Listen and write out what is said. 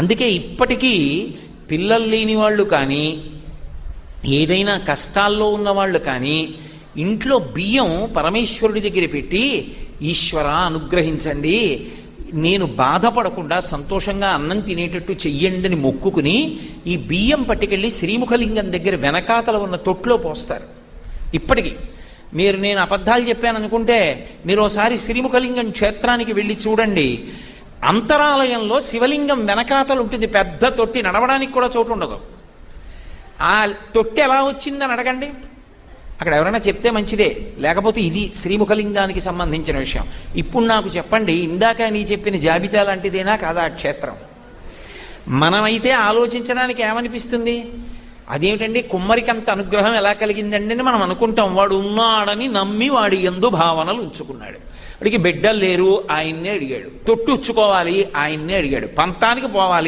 అందుకే ఇప్పటికీ పిల్లలు లేని వాళ్ళు కానీ ఏదైనా కష్టాల్లో ఉన్నవాళ్ళు కానీ ఇంట్లో బియ్యం పరమేశ్వరుడి దగ్గర పెట్టి ఈశ్వర అనుగ్రహించండి, నేను బాధపడకుండా సంతోషంగా అన్నం తినేటట్టు చెయ్యండి అని మొక్కుకుని ఈ బియ్యం పట్టుకెళ్ళి శ్రీముఖలింగం దగ్గర వెనకాతల ఉన్న తొట్లో పోస్తారు. ఇప్పటికీ నేను అబద్ధాలు చెప్పాను అనుకుంటే మీరు ఒకసారి శ్రీముఖలింగం క్షేత్రానికి వెళ్ళి చూడండి. అంతరాలయంలో శివలింగం వెనకాతలు ఉంటుంది, పెద్ద తొట్టి, నడవడానికి కూడా చోటు ఉండదు. ఆ తొట్టి ఎలా వచ్చిందని అడగండి, అక్కడ ఎవరైనా చెప్తే మంచిదే, లేకపోతే ఇది శ్రీముఖలింగానికి సంబంధించిన విషయం. ఇప్పుడు నాకు చెప్పండి, ఇందాక నీ చెప్పిన జాబితా లాంటిదేనా కాదా ఆ క్షేత్రం? మనమైతే ఆలోచించడానికి ఏమనిపిస్తుంది, అదేమిటండి కుమ్మరికి అంత అనుగ్రహం ఎలా కలిగిందండి అని మనం అనుకుంటాం. వాడు ఉన్నాడని నమ్మి వాడి యందు భావనలు ఉంచుకున్నాడు. వాడికి బిడ్డలు లేరు, ఆయన్నే అడిగాడు. తొట్టు ఉచ్చుకోవాలి, ఆయన్నే అడిగాడు. పంతానికి పోవాలి,